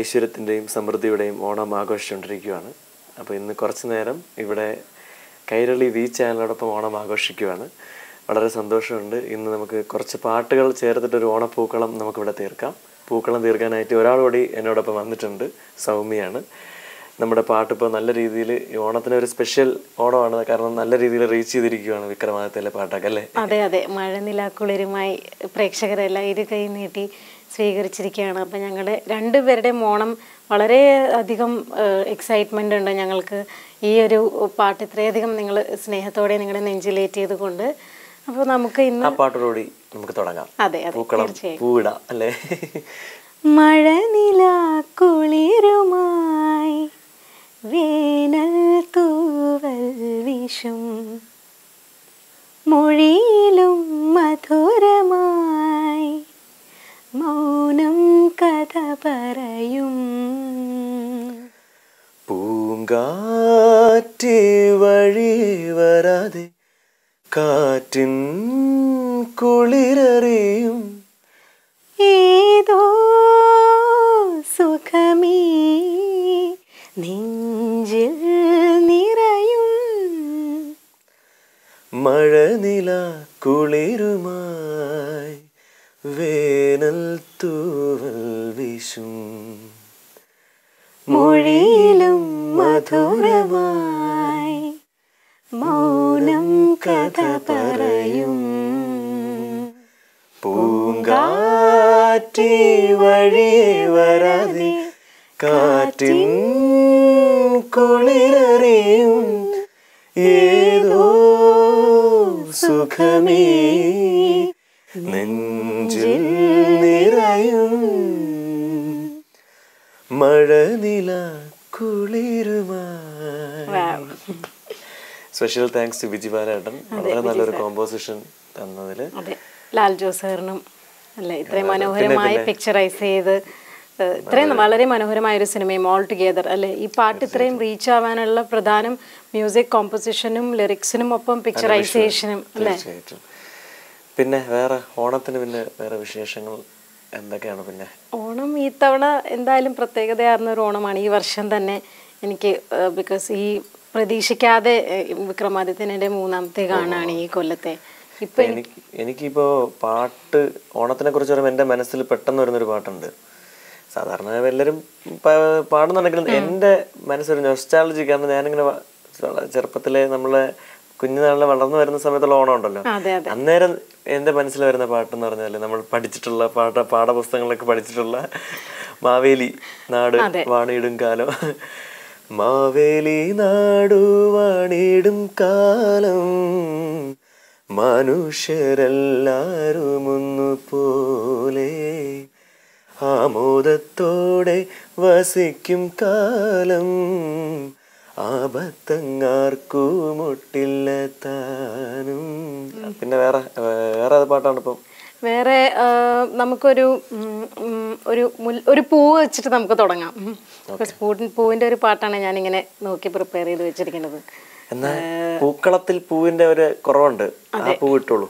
ഐശ്വര്യത്തിൻ്റെയും സമൃദ്ധിയുടെയും ഓണം ആഘോഷിച്ചുകൊണ്ടിരിക്കുകയാണ്. അപ്പോൾ ഇന്ന് കുറച്ച് നേരം ഇവിടെ കൈരളി വി ചാനലോടൊപ്പം ഓണം ആഘോഷിക്കുകയാണ്. വളരെ സന്തോഷമുണ്ട്. ഇന്ന് നമുക്ക് കുറച്ച് പാട്ടുകൾ ചേർത്തിട്ടൊരു ഓണപ്പൂക്കളം നമുക്കിവിടെ തീർക്കാം. പൂക്കളം തീർക്കാനായിട്ട് ഒരാൾ കൂടി എന്നോടൊപ്പം വന്നിട്ടുണ്ട്. സൗമ്യയാണ്. നമ്മുടെ പാട്ടിപ്പോൾ നല്ല രീതിയിൽ ഓണത്തിനൊരു സ്പെഷ്യൽ ഓണമാണ്. കാരണം നല്ല രീതിയിൽ റീച്ച് ചെയ്തിരിക്കുകയാണ് വിക്രമാദിത്യയിലെ പാട്ടൊക്കെ അല്ലേ? അതെ അതെ, മഴനിലാക്കുളിരുമായി പ്രേക്ഷകരെല്ലാം ഇരു കൈ നീട്ടി സ്വീകരിച്ചിരിക്കുകയാണ്. അപ്പം ഞങ്ങളുടെ രണ്ടുപേരുടെയും ഓണം വളരെ അധികം എക്സൈറ്റ്മെൻ്റ് ഉണ്ട് ഞങ്ങൾക്ക്. ഈ ഒരു പാട്ട് ഇത്രയധികം നിങ്ങൾ സ്നേഹത്തോടെ നിങ്ങളുടെ നെഞ്ചിലേറ്റ് ചെയ്തുകൊണ്ട്. അപ്പോൾ നമുക്ക് ഇന്ന് ആ പാട്ടോടുകൂടി നമുക്ക് തുടങ്ങാം. അതെ അതെ, തീർച്ചയായും പൂവിടാം അല്ലേ? മഴനിലാക്കുളിരുമായി വേനൽ തൂവൽ വീശും മൊഴിയിലും മധുരമായി മൗനം കഥ പറയും പൂങ്കാറ്റ് വഴി വരാതെ കാറ്റിൻ കുളിരറിയും ഏതോ സുഖമീ നെഞ്ചിൽ നിറയും മഴനിലാക്കുളിരുമായി വേനൽ തൂവൽ വീശും മൊഴിയിലും മധുരമായി മൗനം കഥ പറയും പൂങ്കാറ്റ് വഴി വരാതെ കാറ്റിൻ കുളിരറിയും ഏതോ സുഖമേ നെഞ്ചിൽ നിറയും മഴനിലാക്കുളിരുമായി. സ്പെഷ്യൽ താങ്ക്സ് ടു വിജി ബാലേട്ടൻ. വളരെ നല്ലൊരു കോമ്പോസിഷൻ തന്നതിൽ. ലാൽ ജോസ് സാറിനും അല്ലേ ഇത്രയും മനോഹരമായി പിക്ചറൈസ് ചെയ്ത് ഇത്രയും വളരെ മനോഹരമായൊരു സിനിമയും ഓൾ ടുഗെദർ അല്ലേ. ഈ പാട്ട് ഇത്രയും റീച്ച് ആവാനുള്ള പ്രധാനം മ്യൂസിക് കോമ്പോസിഷനും ലിറിക്സിനും ഒപ്പം പിക്ചറൈസേഷനും അല്ലേ. പിന്നെ വേറെ ഓണത്തിന് പിന്നെ വേറെ വിശേഷങ്ങൾ എന്തൊക്കെയാണ്? പിന്നെ ഓണം ഈ തവണ എന്തായാലും പ്രത്യേകതയാർന്ന ഒരു ഓണമാണ് ഈ വർഷം തന്നെ എനിക്ക്. ബിക്കോസ് ഈ പ്രതീക്ഷിക്കാതെ വിക്രമാദിത്യൻ്റെ മൂന്നാമത്തെ കാണാണ് ഈ കൊല്ലത്തെ. ഇപ്പൊ എനിക്കിപ്പോ പാട്ട് ഓണത്തിനെ കുറിച്ച് പറയുമ്പോൾ എൻ്റെ മനസ്സിൽ പെട്ടെന്ന് വരുന്നൊരു പാട്ടുണ്ട്. സാധാരണ എല്ലാവരും പാടുന്നുണ്ടെങ്കിലും എൻ്റെ മനസ്സൊരു നൊസ്റ്റാൾജി. കാരണം ഞാനിങ്ങനെ ചെറുപ്പത്തിലെ നമ്മളെ കുഞ്ഞുനാളിലെ വളർന്നു വരുന്ന സമയത്തുള്ള ഓണം ഉണ്ടല്ലോ, അന്നേരം എൻ്റെ മനസ്സിൽ വരുന്ന പാട്ടെന്ന് പറഞ്ഞാൽ നമ്മൾ പഠിച്ചിട്ടുള്ള പാഠപുസ്തകങ്ങളിലൊക്കെ പഠിച്ചിട്ടുള്ള മാവേലി നാട് വാണിയിടും കാലം. മാവേലി നാടു വാണിടും കാലം മനുഷ്യരെല്ലാരും ഒന്നുപോലെ ആമോദത്തോടെ വസിക്കും കാലം ആപത്തങ്ങാർക്കുമൊട്ടില്ല താനും. പിന്നെ വേറെ ഏത് പാട്ടാണ് ഇപ്പം? വേറെ നമുക്കൊരു ഒരു പൂവ് വെച്ചിട്ട് നമുക്ക് തുടങ്ങാം. പൂവിന്റെ ഒരു പാട്ടാണ് ഞാനിങ്ങനെ നോക്കി പ്രിപ്പയർ ചെയ്ത് വെച്ചിരിക്കുന്നത്. എന്നാ പൂക്കളത്തിൽ പൂവിന്റെ ഒരു കുറവുണ്ട്, ആ പൂ ഇട്ടോളൂ.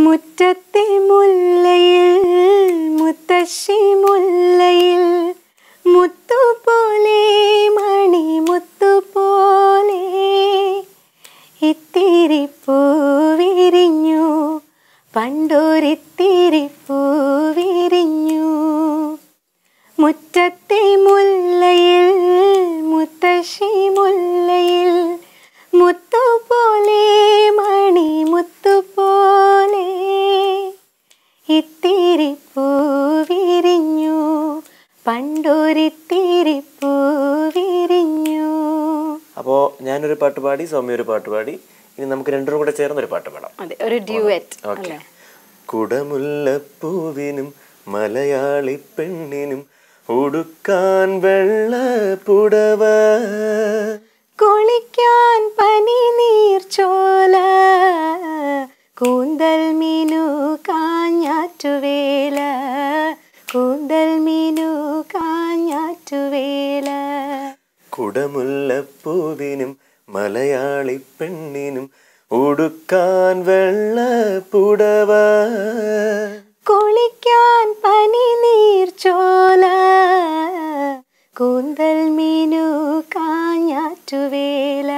മുറ്റത്തെ മുല്ലയിൽ മുത്തശ്ശി മുല്ലയിൽ മുത്തുപോലെ മണി മുത്തുപോലെ ഇത്തിരി പൂവിരിഞ്ഞു പണ്ടൊരിത്തിരി പൂവിരിഞ്ഞു. മുറ്റത്തെ മുല്ലയിൽ മുത്തശ്ശി മുല്ലയിൽ മുത്തുപോലെ മണി മുത്തുപോലെ ഇത്തിരി പൂവിരിഞ്ഞു പണ്ടൊരിത്തിരി പൂവിരിഞ്ഞു. അപ്പോ ഞാനൊരു പാട്ട് പാടി, സൗമ്യ ഒരു പാട്ട് പാടി, ഇനി നമുക്ക് രണ്ടും കൂടെ ചേർന്നൊരു പാട്ട് പാടാം. അതെ, ഒരു ഡ്യുവറ്റ്. ഓക്കേ. കുടമുല്ലപ്പൂവിനും മലയാളി പെണ്ണിനും ഉടുക്കാൻ വെള്ള പുടവ കുളിക്കാൻ പനി നീർച്ചോല കൂന്തൽ മീനു കാഞ്ഞാറ്റുവേല കൂന്തൽ മീനു കാഞ്ഞാറ്റുവേല. കുടമുല്ലപ്പൂവിനും മലയാളി പെണ്ണിനും ഉടുക്കാൻ വെള്ള പുടവ കുളിക്കാൻ പനി നീർച്ചോല കൂന്തൽ മീനു കാഞ്ഞാറ്റുവേല,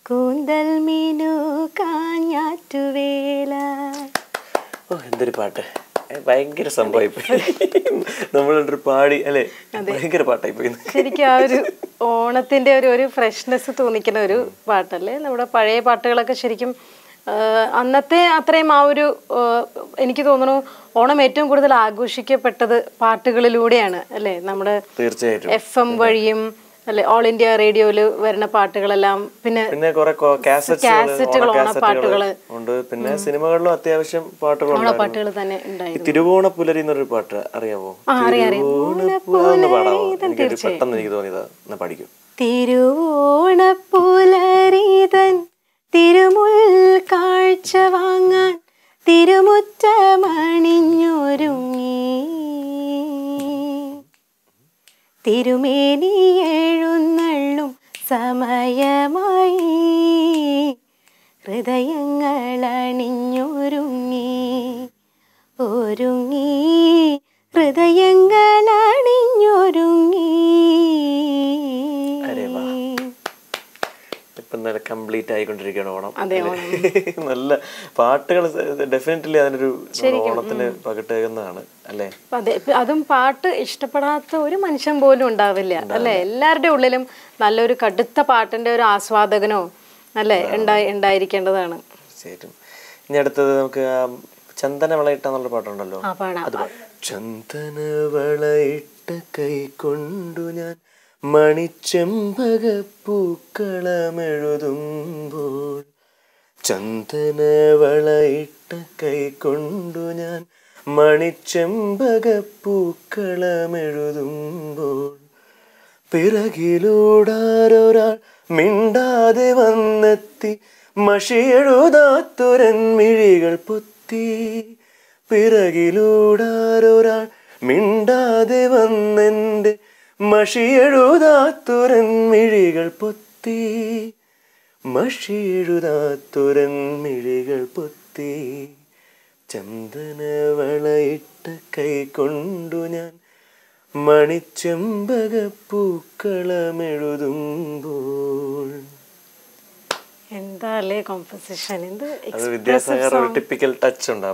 കൂന്തൽ മീനു കാഞ്ഞാറ്റുവേല. ഓ എന്തൊരു പാട്ട്, ഭയങ്കര സംഭവമായി നമ്മളൊരു പാടി അല്ലേ, ഭയങ്കര പാട്ടായി പോയി. ശരിക്കും ആ ഒരു ഓണത്തിന്റെ ഒരു ഫ്രഷ്നെസ് തോന്നിക്കുന്ന ഒരു പാട്ടല്ലേ. നമ്മുടെ പഴയ പാട്ടുകളൊക്കെ ശരിക്കും അന്നത്തെ അത്രയും ആ ഒരു എനിക്ക് തോന്നുന്നു ഓണം ഏറ്റവും കൂടുതൽ ആഘോഷിക്കപ്പെട്ടത് പാട്ടുകളിലൂടെയാണ് അല്ലേ. നമ്മുടെ തീർച്ചയായിട്ടും FM വഴിയും അല്ലെ, ഓൾ ഇന്ത്യ റേഡിയോയില് വരുന്ന പാട്ടുകളെല്ലാം, പിന്നെ കുറെ കാസറ്റുകൾ, ഓണപ്പാട്ടുകള് ഉണ്ട്. പിന്നെ സിനിമകളിലും അത്യാവശ്യം പാട്ടുകൾ തന്നെ ഉണ്ടായിരുന്നു. തിരുവോണ പുലരി എന്നൊരു പാട്ട് അറിയാമോ? പെട്ടെന്ന് എനിക്ക് തോന്നിയതാ, എന്നാ പഠിക്കും. തിരുവോണ പുലരിതൻ തിരുമുൽ കാഴ്ച വാങ്ങാൻ തിരുമുറ്റമണിഞ്ഞൊരുങ്ങി, തിരുമേനി എഴുന്നള്ളും സമയമായി, ഹൃദയങ്ങൾ അണിഞ്ഞൊരുങ്ങി, ഒരുങ്ങി ഹൃദയങ്ങൾ അണിഞ്ഞൊരുങ്ങി. ഇപ്പം നല്ല കംപ്ലീറ്റ് ആയിക്കൊണ്ടിരിക്കുകയാണ് ഓണം. നല്ല പാട്ടുകൾ ഡെഫിനറ്റ്ലി അതിനൊരു ഓണത്തിന് പകിട്ടേക്കുന്നതാണ് അല്ലേ. അതെ, അതും പാട്ട് ഇഷ്ടപ്പെടാത്ത ഒരു മനുഷ്യൻ പോലും ഉണ്ടാവില്ല അല്ലെ. എല്ലാവരുടെ ഉള്ളിലും നല്ലൊരു കടുത്ത പാട്ടിന്റെ ഒരു ആസ്വാദകനോ അല്ലെ ഉണ്ടായിരിക്കേണ്ടതാണ്. തീർച്ചയായിട്ടും. ഇനി അടുത്തത് നമുക്ക് ചന്ദന വളയിട്ട എന്നുള്ള പാട്ടുണ്ടല്ലോ. ചന്ദന വളയിട്ട കൈ കൊണ്ടു ഞാൻ മണിച്ചെമ്പകപ്പൂക്കളമെഴുതുമ്പോൾ, ചന്ദന വളയിട്ട കൈ കൊണ്ടു ഞാൻ മണിച്ചെമ്പകപ്പൂക്കളമെഴുതുമ്പോൾ, പിറകിലൂടാരൊരാൾ മിണ്ടാതെ വന്നെത്തി മഷിയെഴുതാത്തൊരൻ മിഴികൾ പൊത്തി, പിറകിലൂടാരൊരാൾ മിണ്ടാതെ വന്നെൻ്റെ മഷിയെഴുതാത്തൊരൻ മിഴികൾ പൊത്തി, മഷിയെഴുതാത്തൊരൻ മിഴികൾ പൊത്തി, ചന്ദന വളയിട്ട കൈ കൊണ്ടു ഞാൻ മണിച്ചെമ്പകപ്പൂക്കളമെഴുതുമ്പോൾ. എന്താ കോമ്പോസിഷൻ, വിദ്യാസാഗർ ടിപ്പിക്കൽ ടച്ച് ഉണ്ട് ആ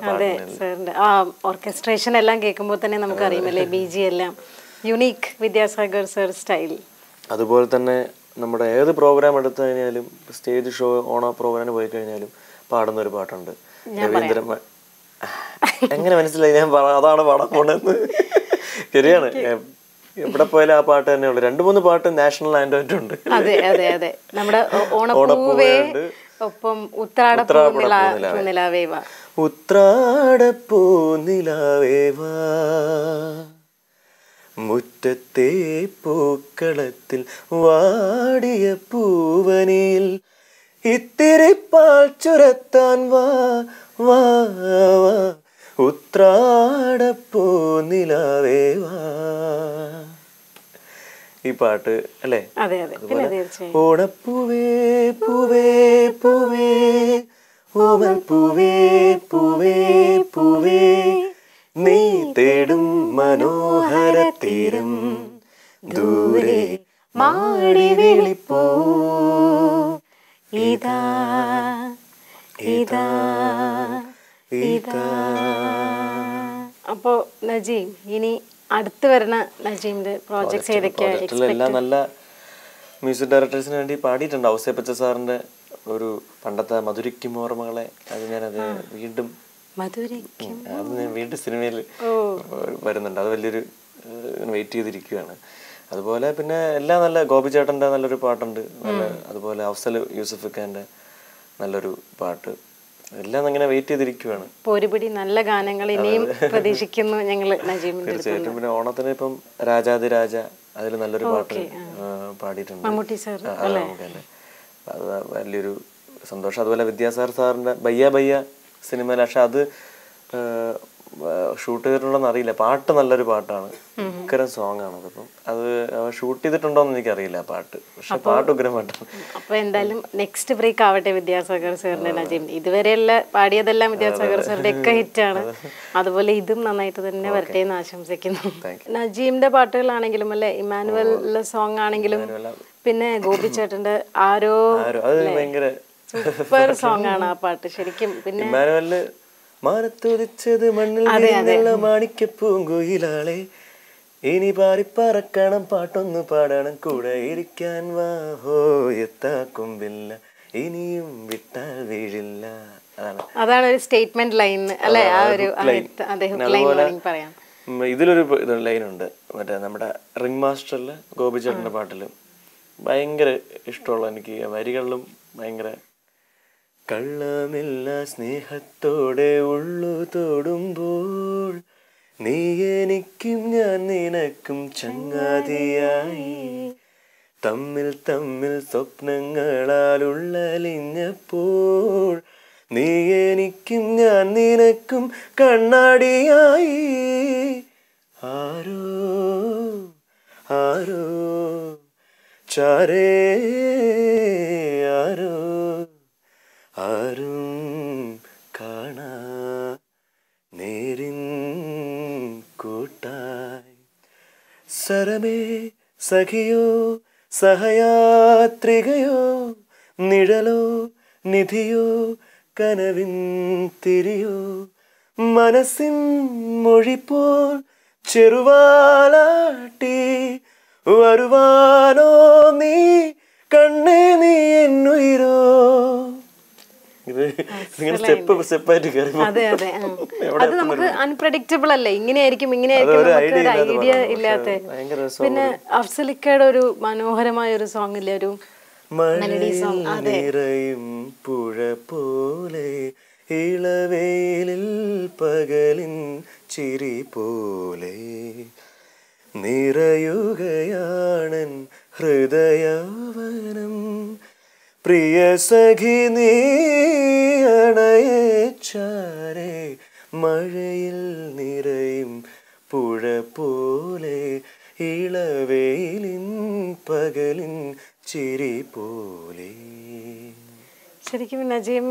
സാറിന്റെ ആ ഓർക്കസ്ട്രേഷൻ എല്ലാം കേൾക്കുമ്പോൾ തന്നെ നമുക്ക് അറിയുമല്ലേ, BG എല്ലാം യുണീക്ക് വിദ്യാസാഗർ സർ സ്റ്റൈൽ. അതുപോലെ തന്നെ നമ്മുടെ ഏത് പ്രോഗ്രാം എടുത്തു കഴിഞ്ഞാലും, സ്റ്റേജ് ഷോ, ഓണ പ്രോഗ്രാമിന് പോയി കഴിഞ്ഞാലും പാടുന്ന ഒരു പാട്ടുണ്ട്. രവീന്ദ്രൻ എങ്ങനെ മനസ്സിലായി ഞാൻ അതാണ് പാടാൻ പോണെന്ന്? ശരിയാണ്, എവിടെ പോയാലും ആ പാട്ട് തന്നെ ഉള്ളു. 2-3 പാട്ട് നാഷണൽ ആൻഡം ഉണ്ട്. അതെ അതെ അതെ, നമ്മുടെ ഓണപ്പൂവേ, ഒപ്പം ഉത്രാടപ്പൂനിലാവേവ, ഉത്രാടപ്പൂനിലാവേവാ, മുറ്റത്തെ പൂക്കളത്തിൽ വാടിയ പൂവനിൽ ഇത്തിരി പാൽ ചുരത്താൻ വാ വാ വാ, ഉത്രാടപ്പൂനിലാവേവാ. ഈ പാട്ട് അല്ലേ. ഓണപ്പൂവേ പൂവേ പൂവേ ഓമൽ പൂവേ പൂവേ പൂവേ, നീ തേടും മനോഹര തീരം ദൂരെ മാടി വിളിപ്പൂ, ഇതാ ഇതാ ഇതാ. അപ്പോ നജീം, ഇനി അടുത്ത് വരുന്ന നജീമിന്റെ പ്രോജക്ട്സ് ഏതൊക്കെയാണ്? എല്ലാം നല്ല മ്യൂസിക് ഡയറക്ടേഴ്സിന് വേണ്ടി പാടിയിട്ടുണ്ട്. ഔസേപ്പച്ച സാറിന്റെ ഒരു പണ്ടത്തെ മധുരിക്കും ഓർമ്മകളെ, അത് ഞാനത് വീണ്ടും വീണ്ടും സിനിമയിൽ വരുന്നുണ്ട്. അത് വലിയൊരു വെയിറ്റ് ചെയ്തിരിക്കുകയാണ്. അതുപോലെ പിന്നെ എല്ലാം നല്ല, ഗോപിച്ചേട്ടൻ്റെ നല്ലൊരു പാട്ടുണ്ട്, നല്ല, അതുപോലെ അഫ്സൽ യൂസഫ് ഖാൻ്റെ നല്ലൊരു പാട്ട്, എല്ലാം അങ്ങനെ വെയിറ്റ് ചെയ്തിരിക്കുകയാണ്. ഒരുപിടി നല്ല ഗാനങ്ങൾ ഇനിയും പ്രതീക്ഷിക്കുന്നു ഞങ്ങൾ. തീർച്ചയായിട്ടും. പിന്നെ ഓണത്തിന് ഇപ്പം രാജാതിരാജ, അതിൽ നല്ലൊരു പാട്ട് പാടിയിട്ടുണ്ട് മമ്മൂട്ടി സാർ. അത് വലിയൊരു സന്തോഷം. അതുപോലെ വിദ്യാസാഗർ സാറിന്റെ ബയ്യ ബയ്യ സിനിമയിൽ, പക്ഷെ അത് ഷൂട്ട് ചെയ്തിട്ടുണ്ടോന്ന് അറിയില്ല. പാട്ട് നല്ലൊരു പാട്ടാണ്, ഉഗ്രം സോങ് ആണ്. അപ്പം അത് ഷൂട്ട് ചെയ്തിട്ടുണ്ടോന്ന് എനിക്കറിയില്ല പാട്ട്, പക്ഷെ പാട്ട് ഉഗ്രം പാട്ടാണ്. അപ്പൊ എന്തായാലും നെക്സ്റ്റ് ബ്രേക്ക് ആവട്ടെ വിദ്യാസാഗർ സാറിന്റെ നജീം. ഇതുവരെയുള്ള പാടിയതെല്ലാം വിദ്യാസാഗർ സാറിന്റെ ഒക്കെ ഹിറ്റാണ്. അതുപോലെ ഇതും നന്നായിട്ട് തന്നെ വരട്ടെ എന്ന് ആശംസിക്കുന്നു. നജീമിന്റെ പാട്ടുകളാണെങ്കിലും അല്ലെ, ഇമാനുവൽ സോങ് ആണെങ്കിലും, പിന്നെ ഗോപി ചേട്ടന്റെ ആരോ സൂപ്പർ സോങ് ആണ് ആ പാട്ട് ശരിക്കും. പിന്നെ മാനത്തുദിച്ചത് മണ്ണിൽ മാണിക്യപ്പൂങ്കുയിലാളെ, ഇനി പാറിപ്പറക്കണം പാട്ടൊന്നു പാടണം കൂടെ ഇരിക്കാൻ വാ ഹോ എത്താക്കുമ്പില്ല ഇനിയും വിട്ടാൽ വീഴില്ല. അതാണ് ഒരു സ്റ്റേറ്റ്മെന്റ് ലൈൻ അല്ലെ, ആ ഒരു പറയാം. ഇതിലൊരു ലൈനുണ്ട് മറ്റേ നമ്മുടെ റിംഗ് മാസ്റ്ററില് ഗോപിച്ചേട്ടന്റെ പാട്ടില്, ഭയങ്കര ഇഷ്ടമുള്ള എനിക്ക്. വരികളിലും ഭയങ്കര കള്ളമില്ല സ്നേഹത്തോടെ ഉള്ളു തൊടുമ്പോൾ, നീ എനിക്കും ഞാൻ നിനക്കും ചങ്ങാതിയായി, തമ്മിൽ തമ്മിൽ സ്വപ്നങ്ങളാൽ ഉള്ളലിഞ്ഞപ്പോൾ, നീ എനിക്കും ഞാൻ നിനക്കും കണ്ണാടിയായി, ആരോ ആരോ ചാരേ ആരോ ആരും കാണാ നേരിൻ കൂട്ടായി, സരമേ സഖിയോ സഹയാത്രികയോ നിഴലോ നിധിയോ കനവിൻ തിരിയോ, മനസ്സിൻ മൊഴിപോൽ ചെറുവാലാട്ടി വരുവാനോ നീ കണ്ണേ നീ എന്നുയിരോ. അതെ അതെ, അത് നമുക്ക് അൺപ്രഡിക്റ്റബിൾ അല്ലേ, ഇങ്ങനെയായിരിക്കും ഒരു ഐഡിയ ഇല്ലാത്ത. പിന്നെ അഫ്സലിക്കയുടെ ഒരു മനോഹരമായ ഒരു സോങ് ഇല്ലേ, ഒരു മെലഡി സോങ്. നിറയും പുഴ പോലെ ഇളവേലിൽ പകലിൻ ചിരി പോലെ, നിറയുകയാണൻ ഹൃദയവനം, പ്രിയ സഖി നീ അണയച്ചാരേ, മഴയിൽ നിറയും പുഴ പോലെ ഇളവേലിൻ പകലിൻ ചിരി പോലെ. ശരിക്കും നജീം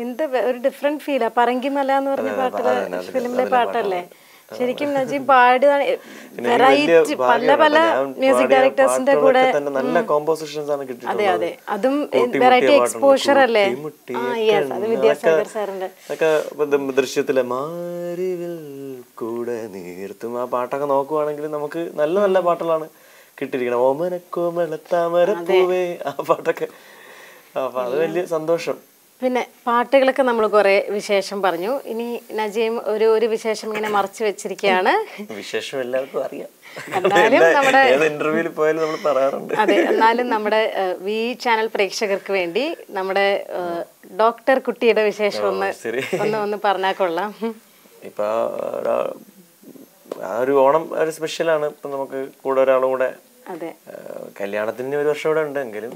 എന്താ ഒരു ഡിഫറെന്റ് ഫീലാ. പറങ്കിമല എന്ന് പറഞ്ഞ പാട്ടില്, ഫിലിമിലെ പാട്ടല്ലേ, ശരിക്കും നജീം പാടിയതാണ്. വെറൈറ്റി പല പല മ്യൂസിക് ഡയറക്ടേഴ്സിന്റെ കൂടെ, നല്ല കോമ്പോസിഷൻസ് ആണ് കിട്ടിയിട്ടുള്ളത്. അതെ അതെ, അതും വെറൈറ്റി എക്സ്പോഷർ അല്ലേ. അത് വിദ്യാസാഗർ സാറിന്റെ ദൃശ്യത്തിലെ മാരിവിൽ കൂടെ നീർത്തും ആ പാട്ടൊക്കെ നോക്കുവാണെങ്കിൽ നമുക്ക് നല്ല നല്ല പാട്ടുകളാണ് കിട്ടിയിരിക്കണം. ഓമനക്കോമള താമരപ്പൂവേ, ആ പാട്ടൊക്കെ. അപ്പൊ അത് വലിയ സന്തോഷം. പിന്നെ പാട്ടുകളൊക്കെ നമ്മൾ കുറെ വിശേഷം പറഞ്ഞു. ഇനി നജീം ഒരു വിശേഷം ഇങ്ങനെ മറച്ചു വെച്ചിരിക്കുകയാണ്. വിശേഷം എല്ലാവർക്കും അറിയാം, എന്നാലും നമ്മുടെ ഇന്റർവ്യൂവിൽ പോയാലും നമ്മൾ പറയാറുണ്ട്. അതെ, എന്നാലും നമ്മുടെ വി ചാനൽ പ്രേക്ഷകർക്ക് വേണ്ടി നമ്മുടെ ഡോക്ടർ കുട്ടിയുടെ വിശേഷം ഒന്ന് പറഞ്ഞാൽ കൊള്ളാം. ഇപ്പൊ ആ ഒരു ഓണം ഒരു സ്പെഷ്യലാണ്. ഇപ്പൊ നമുക്ക് കൂടെ ഒരാളും കൂടെ, അതെ, കല്യാണത്തിന് ഒരു വർഷം ഇവിടെ ഉണ്ടെങ്കിലും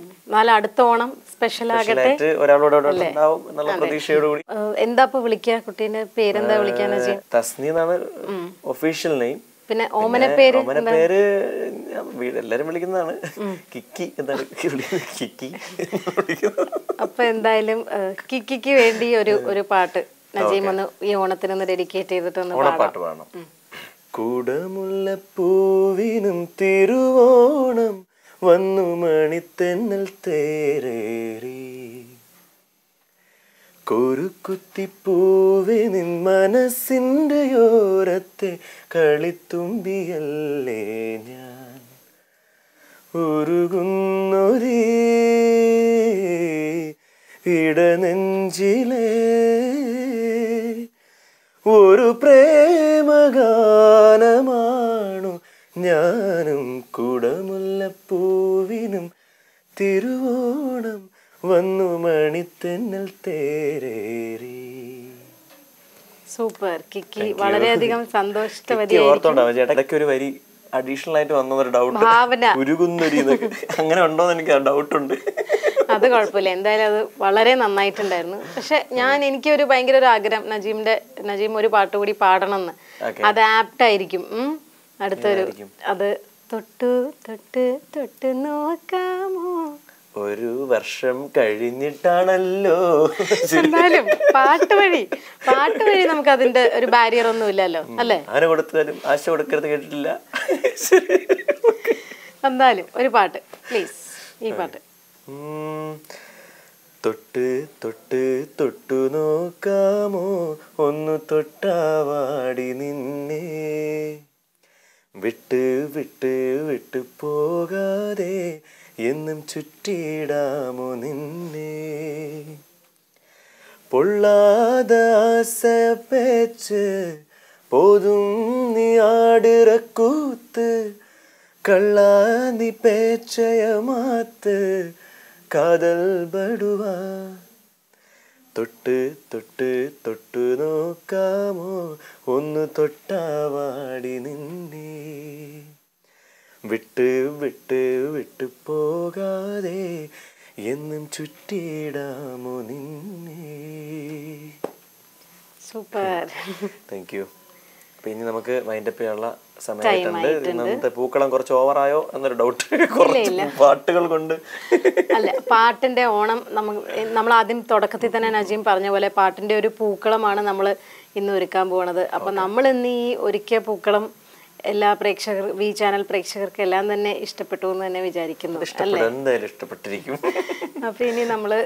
അടുത്ത ഓണം സ്പെഷ്യൽ ആകട്ടെ, ഒരാളോട് ഉണ്ടാവും എന്നുള്ള പ്രതീക്ഷയോടുകൂടി. എന്താ വിളിക്കുക കുട്ടീന്റെ പേരെന്താ വിളിക്കാൻ? തസ്നി എന്നാണ് ഒഫീഷ്യൽ നെയിം. പിന്നെ ഓമന പേര് എല്ലാരും വിളിക്കുന്നതാണ് കിക്കി. എന്താണ് കിക്കി? അപ്പൊ എന്തായാലും കിക്കിക്ക് വേണ്ടി ഒരു പാട്ട് നജീം ഒന്ന് ഈ ഓണത്തിനൊന്ന് ഡെഡിക്കേറ്റ് ചെയ്തിട്ടൊന്ന് പാട്ട് പാടണം. കുടമുല്ലപ്പൂവിനും തിരുവോണം വന്നു മണിത്തെന്നൽ തേരേറി, കൊരുക്കുത്തിപ്പൂവെ നിൻ മനസ്സിൻ്റെ ഓരത്തെ കളിത്തുമ്പിയല്ലേ ഞാൻ, ഉരുകുന്നൊരേ ഇടനെഞ്ചിലേ ഒരു പ്രേമഗാനമാണു ഞാനും കുടമുല്ലപ്പൂവിനും തിരുവോണം വന്നു മണിത്തെന്നൽ തേരേറി. സൂപ്പർ കിക്കി, വളരെയധികം ഓർത്തോണ്ടാവും ചേട്ടാ. ഇടയ്ക്ക് ഒരു വരി അഡീഷണൽ ആയിട്ട് വന്നൊരു ഡൗട്ട്, ഉരുകുന്നൊരി അങ്ങനെ ഉണ്ടോന്ന് എനിക്ക് ഡൗട്ടുണ്ട്. അത് കുഴപ്പമില്ല, എന്തായാലും അത് വളരെ നന്നായിട്ടുണ്ടായിരുന്നു. പക്ഷെ എനിക്കൊരു ഭയങ്കര ഒരു ആഗ്രഹം, നജീം ഒരു പാട്ട് കൂടി പാടണം എന്ന്. അത് ആപ്റ്റായിരിക്കും. അടുത്തൊരു അത് തൊട്ടു തൊട്ട് തൊട്ട് നോക്കാമോ, ഒരു വർഷം കഴിഞ്ഞിട്ടാണല്ലോ. എന്തായാലും പാട്ട് വഴി നമുക്ക് അതിന്റെ ഒരു ബാരിയർ ഒന്നും ഇല്ലല്ലോ അല്ലേ? ആന കൊടുത്താലും ആശ കൊടുക്കരുത് കേട്ടിട്ടില്ല. എന്തായാലും ഒരു പാട്ട് പ്ലീസ്, ഈ പാട്ട്. തൊട്ട് തൊട്ട് തൊട്ടു നോക്കാമോ, ഒന്ന് തൊട്ടാവാടി നിന്നെ, വിട്ട് വിട്ട് വിട്ടു പോകാതെ എന്നും ചുറ്റിയിടാമോ നിന്നെ, பொல்லாத ஆசை பேச்சு போதும் நீ ஆடுற கூத்து, கள்ளாந்தி பேச்சைய மாத்து காதல் படுவா, தொட்டு தொட்டு தொட்டு നോക്കാമോ, ഒന്ന് തൊട്ടാവാടി നിന്നെ, വിട്ട് വിട്ട് വിട്ടു പോകാതെ എന്നും ചുറ്റിയിടാമോ നിന്നെ. Super, thank you. അപ്പൊ ഇനി നമുക്ക് വൈൻഡപ്പ് ചെയ്യാനുള്ള സമയമായിട്ടുണ്ട്. ഇന്നത്തെ പൂക്കളം കുറച്ച് ഓവറായോ എന്നൊരു ഡൗട്ട് കുറച്ച് പാട്ടുകൾ കൊണ്ട്. അല്ല, പാട്ടിന്റെ ഓണം നമ്മൾ ആദ്യം തുടക്കത്തിൽ തന്നെ നജീം പറഞ്ഞ പോലെ പാട്ടിന്റെ ഒരു പൂക്കളമാണ് നമ്മൾ ഇന്ന് ഒരുക്കാൻ പോകുന്നത്. അപ്പൊ നമ്മൾ ഇന്ന് ഈ ഒരുക്കിയ പൂക്കളം എല്ലാ വി ചാനൽ പ്രേക്ഷകർക്ക് എല്ലാം തന്നെ ഇഷ്ടപ്പെട്ടു എന്ന് തന്നെ വിചാരിക്കുന്നു. എന്തായാലും ഇഷ്ടപ്പെട്ടിരിക്കും. അപ്പൊ ഇനി നമ്മള്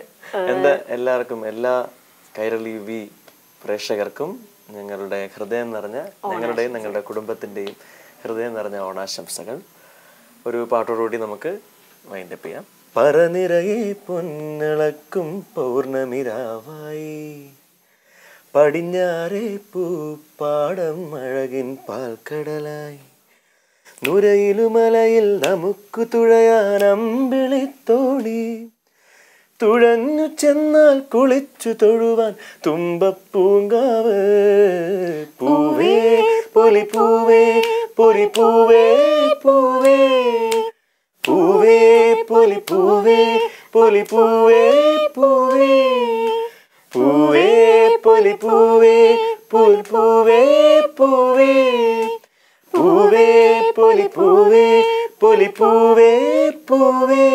എല്ലാവർക്കും, എല്ലാ കൈരളി വി പ്രേക്ഷകർക്കും ഞങ്ങളുടെ ഹൃദയം നിറഞ്ഞ, ഞങ്ങളുടെയും ഞങ്ങളുടെ കുടുംബത്തിന്റെയും ഹൃദയം നിറഞ്ഞ ഓണാശംസകൾ. ഒരു പാട്ടോടുകൂടി നമുക്ക് വൈൻഡപ്പ് ചെയ്യാം. പറനിറയെ പൊന്നിളക്കും പൗർണമിരാവായി, പടിഞ്ഞാറേ പൂപ്പാടം അഴകിൻ പാൽക്കടലായി, നുരയിലുമലയിൽ നമുക്ക് തുഴയാൻ അമ്പിളിത്തോണി, തുഴഞ്ഞു ചെന്നാൽ കുളിച്ചു തൊഴുവാൻ തുമ്പപ്പൂങ്കാവ്, പൂവേ പൊലിപ്പൂവേ പൊലിപ്പൂവേ പൂവേ, പൂവേ പൊലിപ്പൂവേ പൊലിപ്പൂവേ പൂവേ, പൂവേ പൊലിപ്പൂവേ പൂവേ പൂവേ, പൂവേ പൊലിപ്പൂവേ പൊലിപ്പൂവേ പൂവേ.